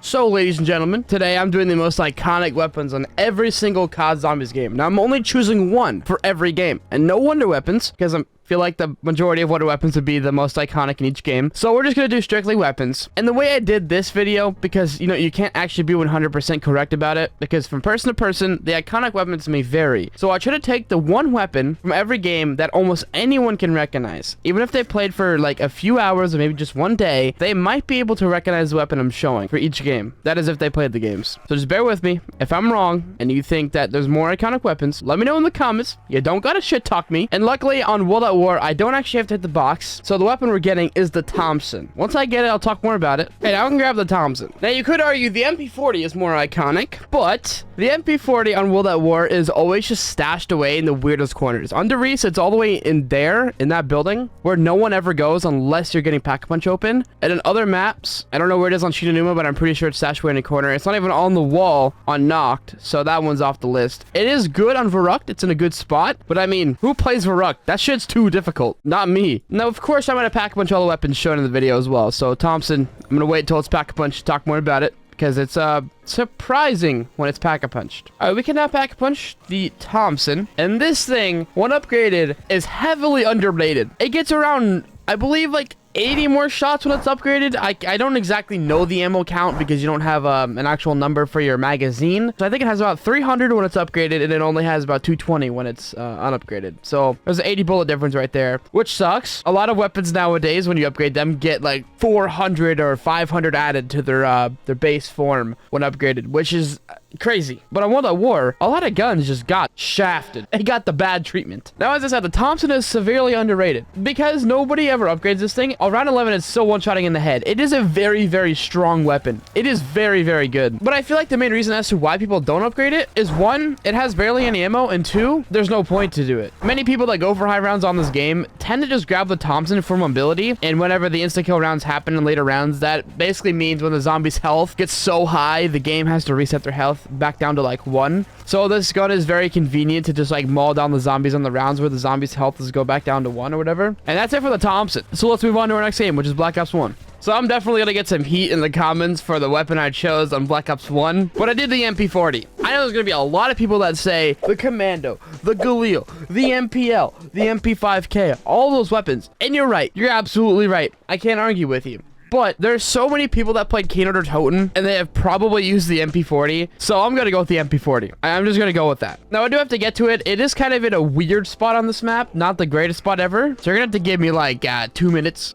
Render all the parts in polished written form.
So, ladies and gentlemen, today I'm doing the most iconic weapons on every single COD Zombies game. Now, I'm only choosing one for every game, and no wonder weapons, because I feel like the majority of wonder weapons would be the most iconic in each game. So we're just going to do strictly weapons. And the way I did this video, because, you know, you can't actually be 100% correct about it, because from person to person, the iconic weapons may vary. So I try to take the one weapon from every game that almost anyone can recognize. Even if they played for like a few hours or maybe just one day, they might be able to recognize the weapon I'm showing for each game. That is if they played the games. So just bear with me. If I'm wrong and you think that there's more iconic weapons, let me know in the comments. You don't gotta shit talk me. And luckily on World at War, I don't actually have to hit the box. So the weapon we're getting is the Thompson. Once I get it, I'll talk more about it. Okay, now I can grab the Thompson. Now you could argue the MP40 is more iconic, but the MP40 on World at War is always just stashed away in the weirdest corners. Under Reese, it's all the way in there, in that building, where no one ever goes unless you're getting Pack-a-Punch open. And in other maps, I don't know where it is on Shinonuma, but I'm pretty sure it's stashed away in a corner. It's not even on the wall on Knocked, so that one's off the list. It is good on Verrucht. It's in a good spot, but I mean, who plays Verrucht? That shit's too difficult. Not me. Now, of course, I'm going to Pack-a-Punch all the weapons shown in the video as well. So, Thompson, I'm going to wait until it's Pack-a-Punch to talk more about it, because it's surprising when it's Pack-a-Punched. All right, we can now Pack-a-Punch the Thompson. And this thing, when upgraded, is heavily underrated. It gets around, I believe, like 80 more shots when it's upgraded. I don't exactly know the ammo count because you don't have an actual number for your magazine. So I think it has about 300 when it's upgraded, and it only has about 220 when it's unupgraded. So there's an 80 bullet difference right there, which sucks. A lot of weapons nowadays, when you upgrade them, get like 400 or 500 added to their base form when upgraded, which is crazy. But on World at War, a lot of guns just got shafted. They got the bad treatment. Now, as I said, the Thompson is severely underrated because nobody ever upgrades this thing. Round 11 is so one-shotting in the head. It is a very, very strong weapon. It is very, very good. But I feel like the main reason as to why people don't upgrade it is, one, it has barely any ammo, and two, there's no point to do it. Many people that go for high rounds on this game tend to just grab the Thompson for mobility, and whenever the insta-kill rounds happen in later rounds, that basically means when the zombie's health gets so high, the game has to reset their health back down to like 1. So this gun is very convenient to just like maul down the zombies on the rounds where the zombies' health is go back down to 1 or whatever. And that's it for the Thompson. So let's move on to our next game, which is Black Ops 1. So I'm definitely going to get some heat in the comments for the weapon I chose on Black Ops 1, but I did the MP40. I know there's going to be a lot of people that say the Commando, the Galil, the MPL, the MP5K, all those weapons. And you're right. You're absolutely right. I can't argue with you. But there's so many people that played Keynote or Toten, and they have probably used the MP40, so I'm going to go with the MP40. I'm just going to go with that. Now, I do have to get to it. It is kind of in a weird spot on this map, not the greatest spot ever, so you're going to have to give me like 2 minutes.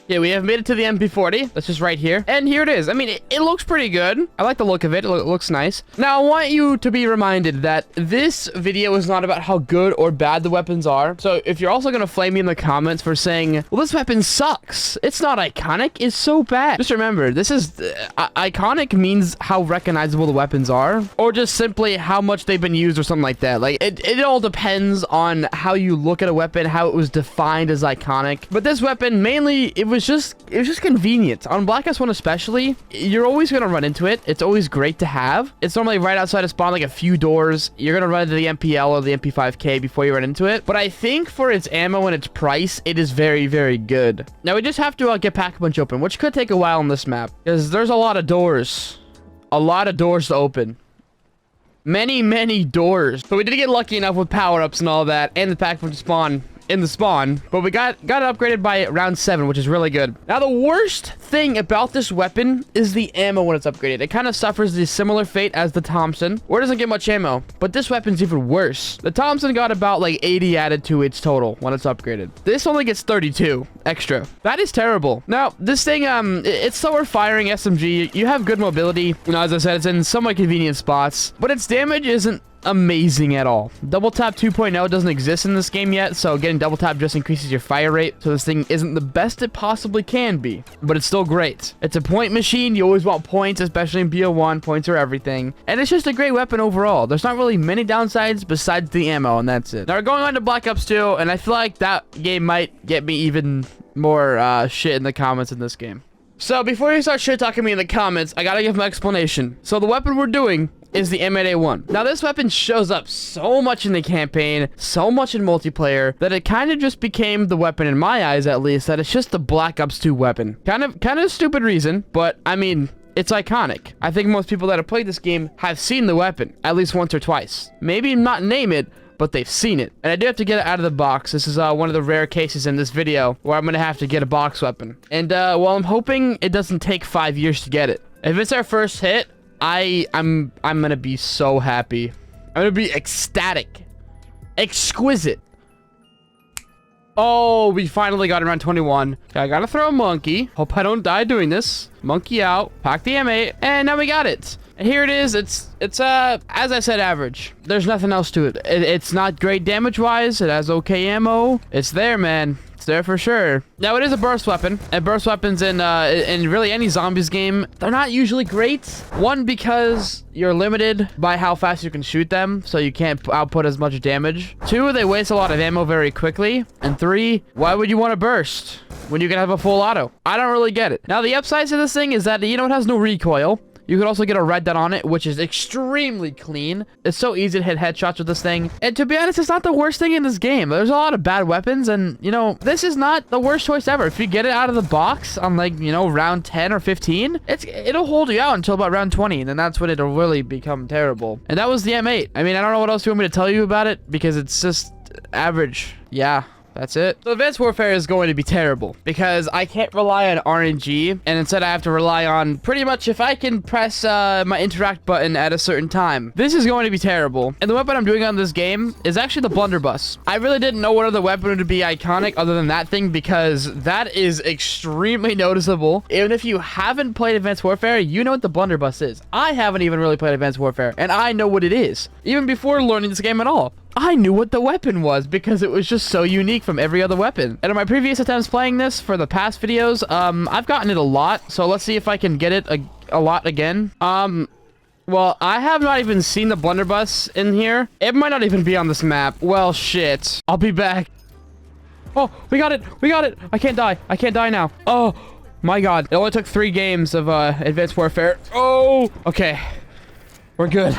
Yeah, we have made it to the MP40. That's just right here. And here it is. I mean, it looks pretty good. I like the look of it. It looks nice. Now, I want you to be reminded that this video is not about how good or bad the weapons are. So if you're also going to flame me in the comments for saying, well, this weapon sucks, it's not iconic, it's so bad. Just remember, this is iconic means how recognizable the weapons are, or just simply how much they've been used or something like that. Like, it all depends on how you look at a weapon, how it was defined as iconic. But this weapon, mainly, it was just convenient. On Black Ops 1 especially, you're always going to run into it. It's always great to have. It's normally right outside of spawn, like a few doors. You're going to run into the MPL or the MP5K before you run into it. But I think for its ammo and its price, it is very, very good. Now, we just have to get Pack-a-Punch open, which could take a while on this map, because there's a lot of doors. A lot of doors to open. Many, many doors. But we did get lucky enough with power-ups and all that, and the Pack-a-Punch spawn in the spawn, but we got it upgraded by round 7, which is really good. Now, the worst thing about this weapon is the ammo when it's upgraded. It kind of suffers the similar fate as the Thompson, where it doesn't get much ammo, but this weapon's even worse. The Thompson got about like 80 added to its total when it's upgraded. This only gets 32 extra. That is terrible. Now, this thing, it's slower firing SMG. You have good mobility. You know, as I said, it's in somewhat convenient spots, but its damage isn't amazing at all. Double tap 2.0 doesn't exist in this game yet, so getting double tap just increases your fire rate, so this thing isn't the best it possibly can be, but it's still great. It's a point machine. You always want points, especially in BO1. Points are everything, and it's just a great weapon overall. There's not really many downsides besides the ammo, and that's it. Now we're going on to Black Ops 2, and I feel like that game might get me even more shit in the comments in this game. So before you start shit talking me in the comments, I gotta give my explanation. So the weapon we're doing is the M8A1. Now, this weapon shows up so much in the campaign, so much in multiplayer, that it kind of just became the weapon, in my eyes at least, that it's just the Black Ops 2 weapon. Kind of stupid reason, but I mean, it's iconic. I think most people that have played this game have seen the weapon at least once or twice. Maybe not name it, but they've seen it. And I do have to get it out of the box. This is one of the rare cases in this video where I'm gonna have to get a box weapon. And well, I'm hoping it doesn't take 5 years to get it. If it's our first hit, I'm gonna be so happy. I'm gonna be ecstatic, exquisite. Oh, we finally got around 21. Okay, I gotta throw a monkey. Hope I don't die doing this. Monkey out. Pack the M8, and now we got it. And here it is. It's as I said, average. There's nothing else to it. It's not great damage-wise. It has okay ammo. It's there, man. It's there for sure. Now, it is a burst weapon. And burst weapons in really any zombies game, they're not usually great. One, because you're limited by how fast you can shoot them, so you can't output as much damage. Two, they waste a lot of ammo very quickly. And three, why would you want to burst when you can have a full auto? I don't really get it. Now, the upsides to this thing is that, you know, it has no recoil. You could also get a red dot on it, which is extremely clean. It's so easy to hit headshots with this thing. And to be honest, it's not the worst thing in this game. There's a lot of bad weapons, and, you know, this is not the worst choice ever. If you get it out of the box on, like, you know, round 10 or 15, it'll hold you out until about round 20, and then that's when it'll really become terrible. And that was the M8. I mean, I don't know what else you want me to tell you about it, because it's just average. Yeah. That's it. So Advanced Warfare is going to be terrible because I can't rely on RNG, and instead I have to rely on pretty much if I can press my interact button at a certain time. This is going to be terrible. And the weapon I'm doing on this game is actually the blunderbuss. I really didn't know what other weapon would be iconic other than that thing, because that is extremely noticeable. Even if you haven't played Advanced Warfare, you know what the blunderbuss is. I haven't even really played Advanced Warfare, and I know what it is. Even before learning this game at all, I knew what the weapon was because it was just so unique from every other weapon. And in my previous attempts playing this for the past videos, I've gotten it a lot. So let's see if I can get it a lot again. Well, I have not even seen the blunderbuss in here. It might not even be on this map. Well, shit. I'll be back. Oh, we got it. We got it. I can't die. I can't die now. Oh, my God. It only took 3 games of Advanced Warfare. Oh, okay. We're good.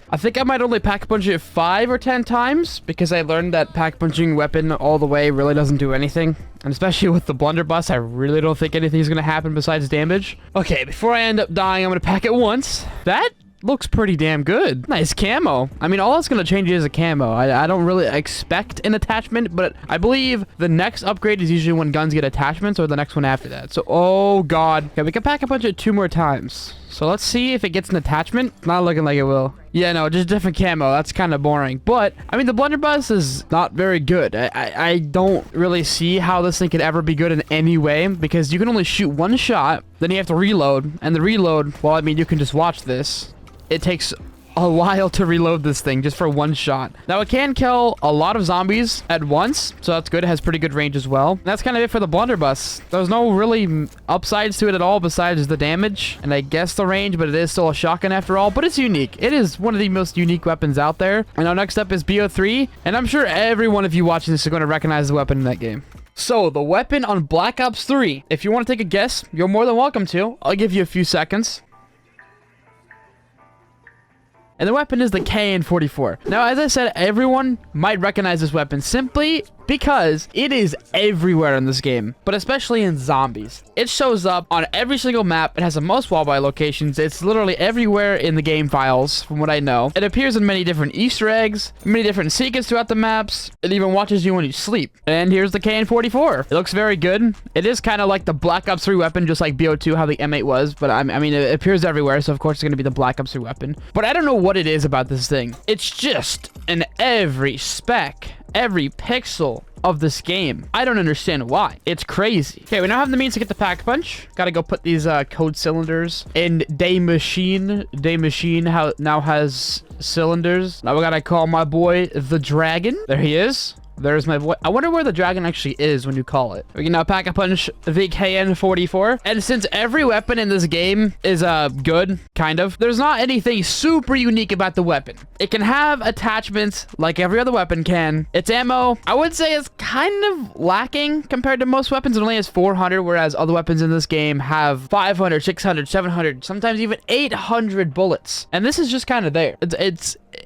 I think I might only pack punch it 5 or 10 times because I learned that pack punching weapon all the way really doesn't do anything. And especially with the blunderbuss, I really don't think anything's going to happen besides damage. Okay, before I end up dying, I'm going to pack it once. That looks pretty damn good. Nice camo. I mean, all that's going to change is a camo. I don't really expect an attachment, but I believe the next upgrade is usually when guns get attachments or the next one after that. So, oh God. Okay, we can pack a punch it 2 more times. So let's see if it gets an attachment. Not looking like it will. Yeah, no, just different camo. That's kind of boring. But, I mean, the blunderbuss is not very good. I don't really see how this thing could ever be good in any way, because you can only shoot 1 shot, then you have to reload. And the reload, well, I mean, you can just watch this. It takes a while to reload this thing just for 1 shot. Now, it can kill a lot of zombies at once, so that's good. It has pretty good range as well. And that's kind of it for the blunderbuss. There's no really upsides to it at all besides the damage and I guess the range, but it is still a shotgun after all. But it's unique. It is one of the most unique weapons out there. And now next up is BO3, and I'm sure every one of you watching this is going to recognize the weapon in that game. So, the weapon on Black Ops 3. If you want to take a guess, you're more than welcome to. I'll give you a few seconds. And the weapon is the KN-44. Now, as I said, everyone might recognize this weapon simply because it is everywhere in this game, but especially in zombies. It shows up on every single map. It has the most walleye locations. It's literally everywhere in the game files, from what I know. It appears in many different Easter eggs, many different secrets throughout the maps. It even watches you when you sleep. And here's the KN-44. It looks very good. It is kind of like the Black Ops 3 weapon, just like BO2, how the M8 was, but I mean, it appears everywhere, so of course it's going to be the Black Ops 3 weapon. But I don't know what it is about this thing. It's just in every spec, every pixel of this game. I don't understand why. It's crazy. Okay, we now have the means to get the pack punch. Gotta go put these code cylinders in Day Machine. Day Machine now has cylinders. Now we gotta call my boy the Dragon. There he is. There's my boy. I wonder where the dragon actually is when you call it. We can now pack a punch the KN-44. And since every weapon in this game is good, kind of, there's not anything super unique about the weapon. It can have attachments like every other weapon can. Its ammo, I would say, is kind of lacking compared to most weapons. It only has 400, whereas other weapons in this game have 500, 600, 700, sometimes even 800 bullets. And this is just kind of there.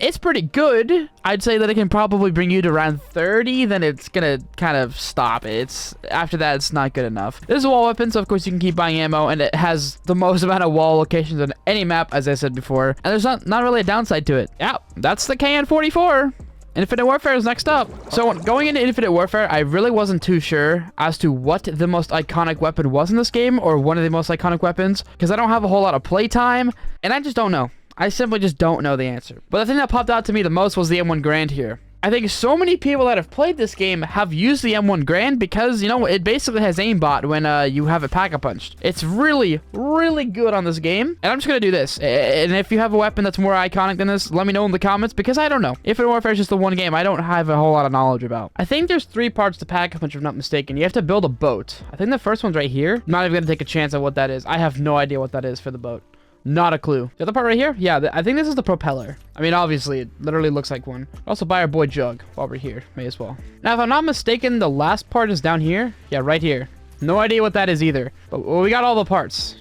it's pretty good. I'd say that it can probably bring you to around 30, then it's gonna kind of stop. After that, it's not good enough. This is a wall weapon, so of course you can keep buying ammo, and it has the most amount of wall locations on any map, as I said before. And there's not really a downside to it. Yeah, that's the KN-44. Infinite Warfare is next up. So going into Infinite Warfare, I really wasn't too sure as to what the most iconic weapon was in this game, or one of the most iconic weapons, because I don't have a whole lot of playtime, and I just don't know. I simply just don't know the answer. But the thing that popped out to me the most was the M1 Garand here. I think so many people that have played this game have used the M1 Garand because, you know, it basically has aimbot when you have it pack-a-punched. It's really, really good on this game. And I'm just going to do this. And if you have a weapon that's more iconic than this, let me know in the comments, because I don't know. Infinite Warfare is just the one game I don't have a whole lot of knowledge about. I think there's 3 parts to pack-a-punch, if I'm not mistaken. You have to build a boat. I think the first one's right here. I'm not even going to take a chance on what that is. I have no idea what that is for the boat. Not a clue. The other part right here? Yeah, I think this is the propeller. I mean, obviously, it literally looks like one. Also, buy our boy Jug while we're here. May as well. Now, if I'm not mistaken, the last part is down here. Yeah, right here. No idea what that is either. But well, we got all the parts.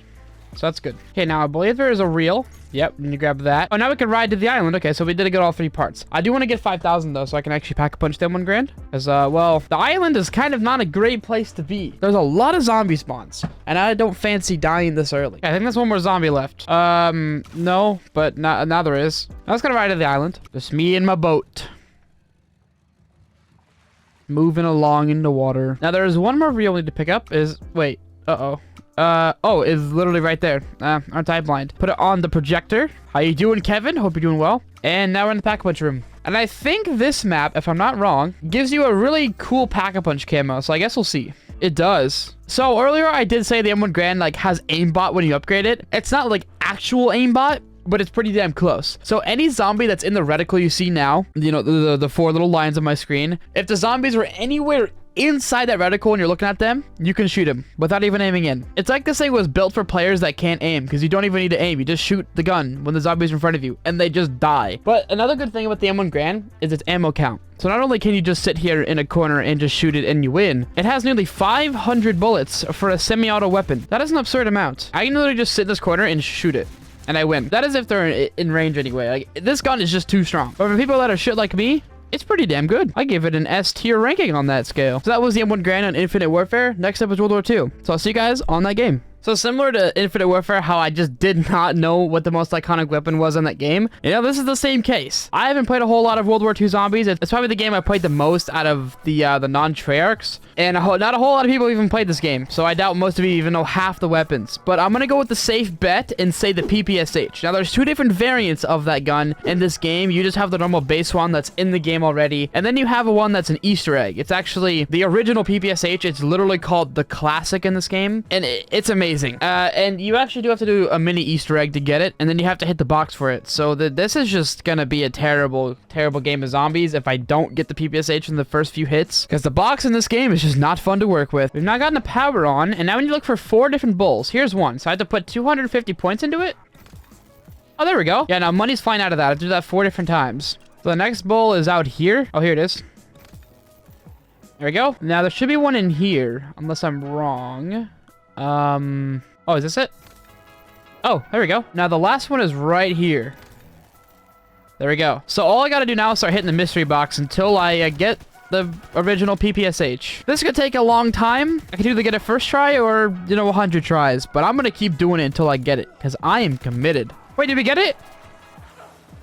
So that's good. Okay, now I believe there is a reel. Yep, and you grab that. Oh, now we can ride to the island. Okay, so we did get all 3 parts. I do want to get 5,000 though, so I can actually pack-a-punch them 1 grand. Because, well, the island is kind of not a great place to be. There's a lot of zombie spawns, and I don't fancy dying this early. Okay, I think there's 1 more zombie left. No, but now there is. Now let's go ride to the island. Just me and my boat. Moving along in the water. Now there is 1 more reel we need to pick up. Wait, oh, it's literally right there. Aren't I blind? Put it on the projector. How you doing, Kevin? Hope you're doing well. And now we're in the pack-a-punch room. And I think this map, if I'm not wrong, gives you a really cool pack-a-punch camo. So I guess we'll see. It does. So earlier I did say the M1 Garand like has aimbot when you upgrade it. It's not like actual aimbot, but it's pretty damn close. So any zombie that's in the reticle you see now, you know, the 4 little lines on my screen, if the zombies were anywhere inside that reticle and you're looking at them, you can shoot them without even aiming in. It's like this thing was built for players that can't aim, because you don't even need to aim. You just shoot the gun when the zombies are in front of you and they just die. But another good thing about the M1 Garand is its ammo count. So not only can you just sit here in a corner and just shoot it and you win, it has nearly 500 bullets for a semi-auto weapon. That is an absurd amount. I can literally just sit in this corner and shoot it, and I win. That is if they're in range anyway. Like, this gun is just too strong. But for people that are shit like me, it's pretty damn good. I give it an S tier ranking on that scale. So that was the M1 Garand on Infinite Warfare. Next up is World War II. So I'll see you guys on that game. So similar to Infinite Warfare, how I just did not know what the most iconic weapon was in that game, you know, this is the same case. I haven't played a whole lot of World War II Zombies. It's probably the game I played the most out of the non-Treyarchs. And not a whole lot of people even played this game, so I doubt most of you even know half the weapons. But I'm gonna go with the safe bet and say the PPSH. Now, there's 2 different variants of that gun in this game. You just have the normal base one that's in the game already, and then you have a one that's an Easter egg. It's actually the original PPSH. It's literally called the Classic in this game, and it's amazing. And you actually do have to do a mini Easter egg to get it, and then you have to hit the box for it. So this is just gonna be a terrible, terrible game of zombies if I don't get the PPSH in the first few hits, because the box in this game is just not fun to work with. We've now gotten the power on, and now we need to look for 4 different bulls. Here's one. So I have to put 250 points into it. Oh, there we go. Yeah, now money's flying out of that. I have to do that 4 different times. So the next bull is out here. Oh, here it is. There we go. Now there should be one in here, unless I'm wrong. Oh, is this it? Oh, there we go. Now the last one is right here. There we go. So all I gotta do now is start hitting the mystery box until I get the original PPSH. This could take a long time. I could either get it first try or, you know, 100 tries. But I'm gonna keep doing it until I get it, because I am committed. Wait, did we get it?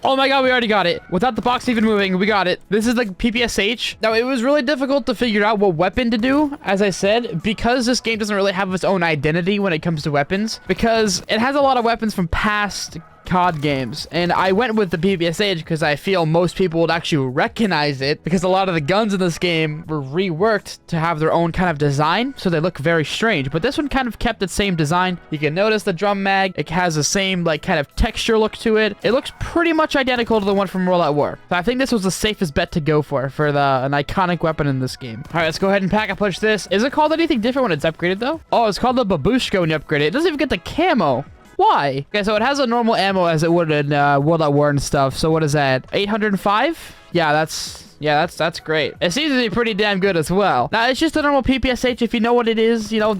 Oh my god, we already got it. Without the box even moving, we got it. This is the PPSH. Now, it was really difficult to figure out what weapon to do, as I said, because this game doesn't really have its own identity when it comes to weapons, because it has a lot of weapons from past COD games, and I went with the PPSH because I feel most people would actually recognize it, because a lot of the guns in this game were reworked to have their own kind of design, so they look very strange. But this one kind of kept its same design. You can notice the drum mag, it has the same like kind of texture look to it. It looks pretty much identical to the one from World at War. So I think this was the safest bet to go for an iconic weapon in this game. All right, let's go ahead and pack-a-punch this. Is it called anything different when it's upgraded though? Oh, it's called the babushka when you upgrade it. It doesn't even get the camo. Why? Okay, so it has a normal ammo as it would in World at War and stuff. So what is that? 805? Yeah, that's great. It seems to be pretty damn good as well. Now, it's just a normal PPSH. If you know what it is, you know,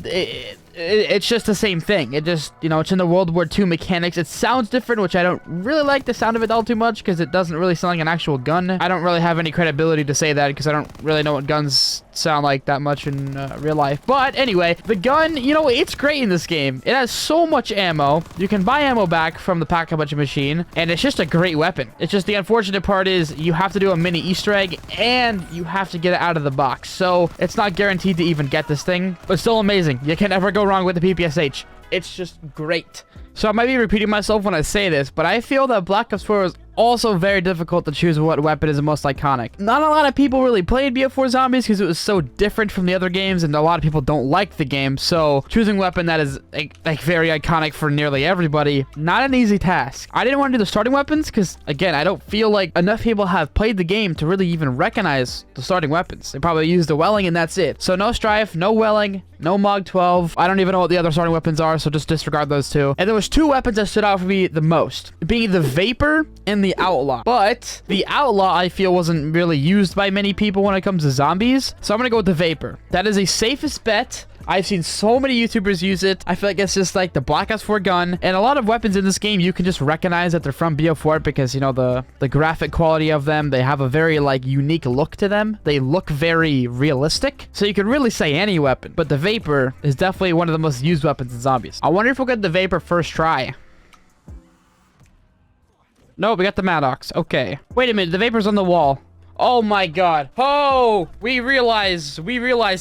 it's just the same thing. It just, you know, it's in the World War II mechanics. It sounds different, which I don't really like the sound of it all too much because it doesn't really sound like an actual gun. I don't really have any credibility to say that because I don't really know what guns sound like that much in real life. But anyway, the gun, you know, it's great in this game. It has so much ammo. You can buy ammo back from the pack-a-punch machine, and it's just a great weapon. It's just the unfortunate part is you have to do a mini Easter egg, and you have to get it out of the box. So it's not guaranteed to even get this thing, but still amazing. You can never go wrong with the PPSH. It's just great. So I might be repeating myself when I say this, but I feel that Black Ops 4 was also very difficult to choose what weapon is the most iconic. Not a lot of people really played PeacefullZombies because it was so different from the other games, and a lot of people don't like the game, so choosing a weapon that is like very iconic for nearly everybody, not an easy task. I didn't want to do the starting weapons because, again, I don't feel like enough people have played the game to really even recognize the starting weapons. They probably use the Welling and that's it. So no Strife, no Welling, no Mog 12. I don't even know what the other starting weapons are, so just disregard those two. And there was two weapons that stood out for me the most, being the Vapor and the Outlaw. But the Outlaw, I feel, wasn't really used by many people when it comes to zombies. So I'm going to go with the Vapor. That is the safest bet. I've seen so many YouTubers use it. I feel like it's just like the Black Ops 4 gun. And a lot of weapons in this game, you can just recognize that they're from BO4 because, you know, the graphic quality of them, they have a very, like, unique look to them. They look very realistic. So you could really say any weapon. But the Vapor is definitely one of the most used weapons in zombies. I wonder if we'll get the Vapor first try. No, we got the Maddox. Okay. Wait a minute. The Vapor's on the wall. Oh my god. Oh! We realize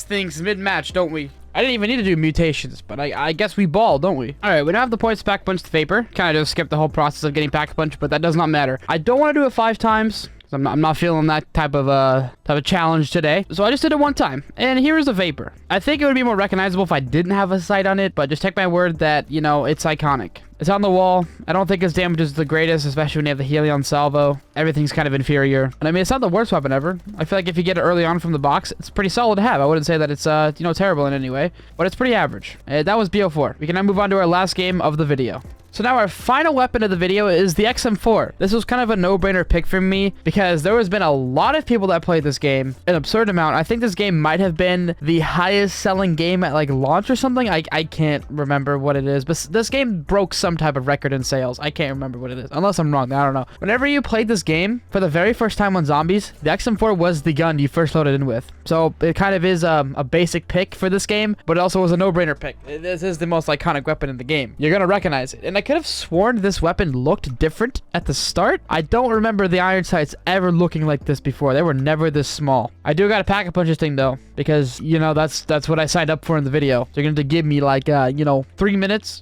things mid-match, don't we? I didn't even need to do mutations, but I guess we ball, don't we? Alright, we don't have the points to pack punch the Vapor. Kind of just skip the whole process of getting pack punch, but that does not matter. I don't want to do it 5 times. I'm not feeling that type of challenge today. So I just did it 1 time. And here's a Vapor. I think it would be more recognizable if I didn't have a sight on it, but just take my word that, you know, it's iconic. It's on the wall. I don't think its damage is the greatest, especially when you have the Helion salvo. Everything's kind of inferior. And I mean, it's not the worst weapon ever. I feel like if you get it early on from the box, it's pretty solid to have. I wouldn't say that it's, you know, terrible in any way, but it's pretty average. That was BO4. We can now move on to our last game of the video. So now our final weapon of the video is the XM4. This was kind of a no-brainer pick for me because there has been a lot of people that played this game, an absurd amount. I think this game might have been the highest selling game at like launch or something. I can't remember what it is, but this game broke some type of record in sales. I can't remember what it is, unless I'm wrong. I don't know. Whenever you played this game for the very first time on zombies, the XM4 was the gun you first loaded in with. So it kind of is a basic pick for this game, but it also was a no-brainer pick. This is the most iconic weapon in the game. You're gonna recognize it. And I could have sworn this weapon looked different at the start. I don't remember the iron sights ever looking like this before. They were never this small. I do got a pack-a-punch this thing though, because, you know, that's what I signed up for in the video. They're going to give me like, you know, 3 minutes.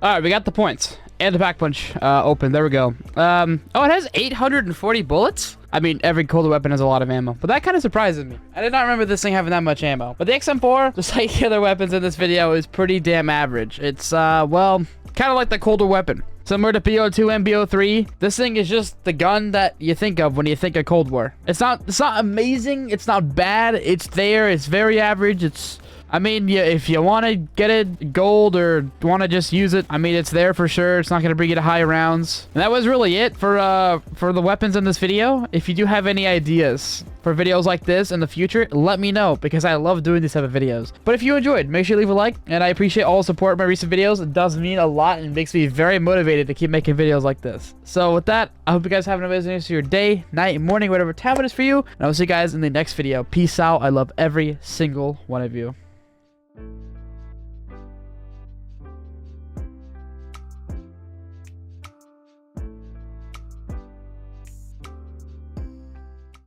All right, we got the points and the pack punch open. There we go. Oh, it has 840 bullets. I mean, every colder weapon has a lot of ammo, but that kind of surprises me. I did not remember this thing having that much ammo. But the XM4, just like the other weapons in this video, is pretty damn average. It's, well, kind of like the colder weapon. Similar to BO2 and BO3, this thing is just the gun that you think of when you think of Cold War. It's not amazing. It's not bad. It's there. It's very average. It's... I mean, yeah, if you want to get it gold or want to just use it, I mean, it's there for sure. It's not going to bring you to high rounds. And that was really it for the weapons in this video. If you do have any ideas for videos like this in the future, let me know because I love doing these type of videos. But if you enjoyed, make sure you leave a like, and I appreciate all the support of my recent videos. It does mean a lot and makes me very motivated to keep making videos like this. So with that, I hope you guys have an amazing rest of your day, night, morning, whatever time it is for you. And I will see you guys in the next video. Peace out. I love every single one of you.